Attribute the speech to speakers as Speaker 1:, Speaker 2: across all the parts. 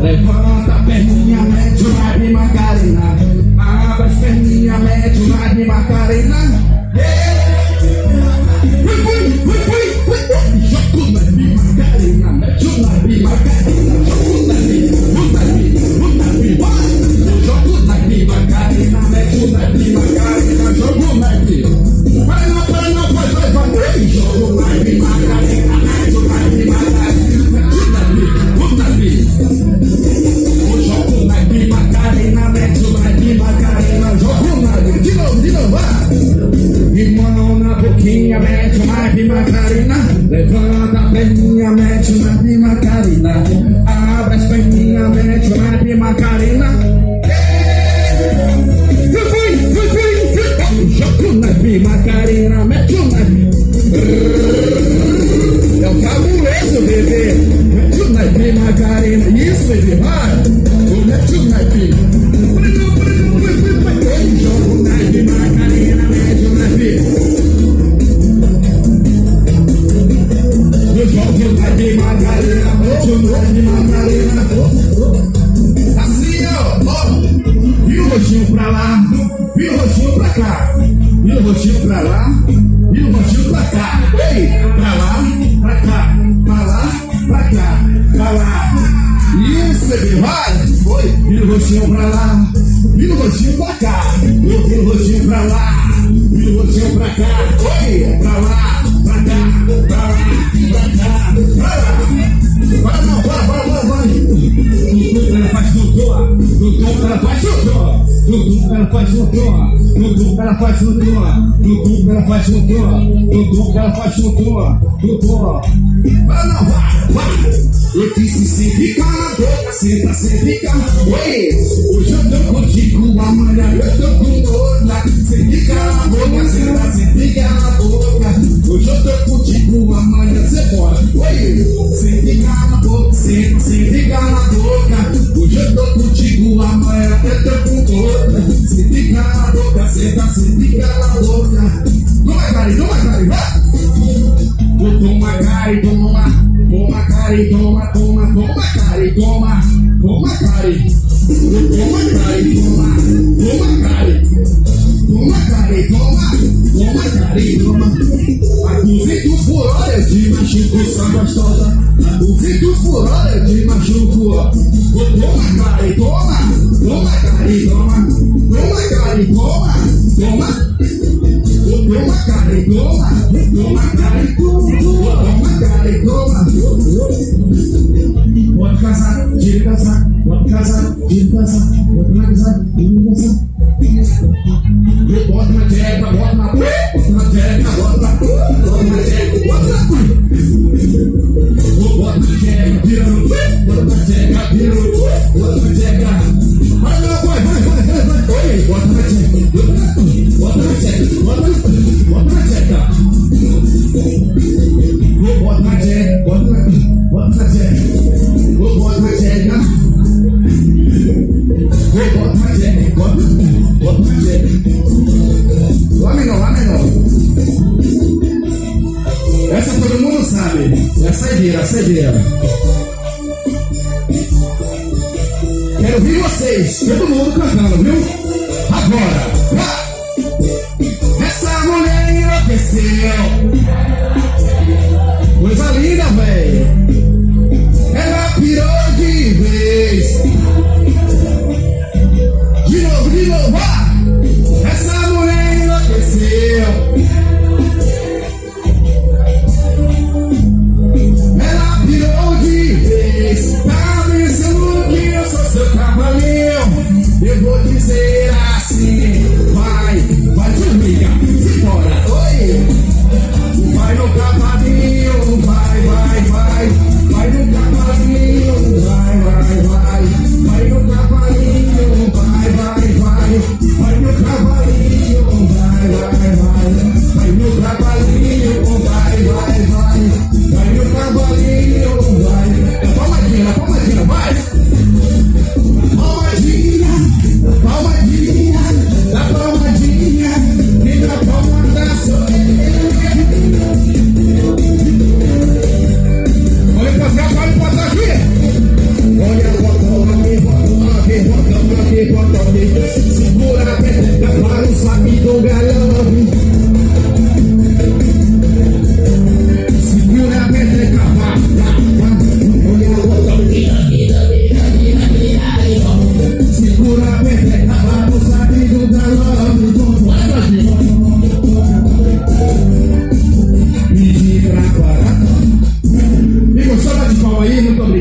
Speaker 1: Levanta a perninha, mete o naipe Macarena. Abre as perninhas, mete o naipe Macarena. Joga o naipe Macarena, mete o naipe Macarena. Joga o naipe Macarena, mete o naipe Macarena. Joga o naipe. Vai não, vai. Joga o naipe Macarena, mete o naipe Macarena. Joga o naipe Macarena, mete o naipe Macarena. Joga o naipe, de novo, vai. E mão na boquinha, mete o naipe Macarena. Levanta a perninha, mete o naipe Macarena. Abre as perninhas, mete o naipe Macarena. Joga o naipe Macarena, mete o naipe. É o cabuloso, bebê. Mete o naipe Macarena. Isso, bebê, vai. Mete o naipe. Joga o naipe Macarena, mete o naipe. Joga o naipe Macarena, mete o naipe Macarena. Assim, ó. E o roxinho pra lá, e o roxinho pra cá. E o roxinho pra lá, e o roxinho pra cá. Ei, pra lá, pra cá, pra lá, pra cá, pra lá. Isso, bebê, vai. Foi. E o roxinho pra lá, e o roxinho pra cá. E o roxinho pra lá, e o roxinho pra cá. Oi, pra lá, pra cá, pra lá, pra cá, pra lá. Vai não, vai. Ela faz doutor, ela faz doutor. Ela faz doutor. Ela faz doutor. Ela faz doutor. Ela faz doutor. Vai não, vai. Eu disse sem ficar na boca, senta sem ficar. Oi, hoje eu tô contigo, amanhã eu tô com outra. Sem ficar na boca, senta sem ficar na boca. Hoje eu tô contigo, amanhã você pode. Oi, sem ficar na boca, senta sem ficar na boca. Hoje eu tô contigo, amanhã eu tô com outra. Sem ficar na boca, senta sem ficar na boca. Toma, Cari, vai. Toma, Cari, toma. Toma, Cari, toma, Cari, toma. Toma, Cari. Toma, Cari, toma. Toma, Cari. Toma, Cari, toma. Toma, Cari, toma. A 200 por hora eu te machuco, só gostosa. A 200 por hora eu te machuco. Toma, Cari, toma. Toma, Cari, toma. Toma, Cari, toma. Toma. Toma, Cari, toma. Toma, Cari, toma. Toma, Cari, toma. Pode casar, tira casar. Pode casar, tira casar. Pode casar, tira casar. Bota na jeca, bota na jeca, bota na jeca, bota na jeca, vira no bota na jeca, vira no bota na jeca. Vai, oi, bota na jeca, bota na jeca, bota na jeca. Bota na jeca, bota na jeca, bota na jeca. Bota na jeca. Lá menor. Essa todo mundo sabe. Essa é ideia. Quero ouvir vocês, todo mundo cantando, viu? Agora, essa mulher enlouqueceu. Coisa linda, velho. Ela pirou de vez. De novo, essa mulher enlouqueceu. Ela pirou de vez. Tá pensando que eu sou seu cavalinho. Eu vou dizer assim. Vai, formiga, simbora. Oi. Vai,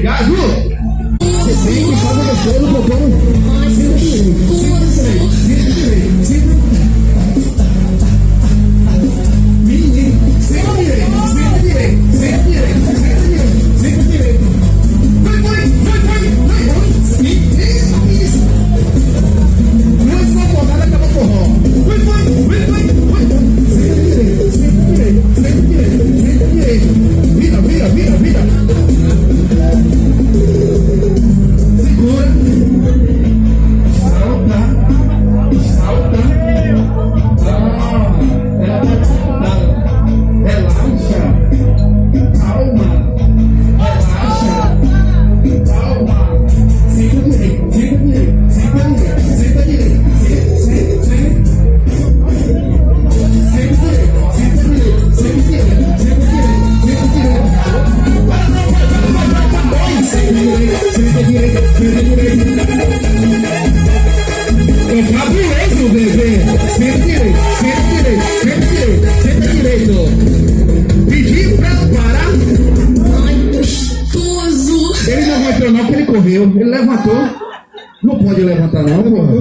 Speaker 1: Obrigado. Você tem que fazer gostoso, doutor.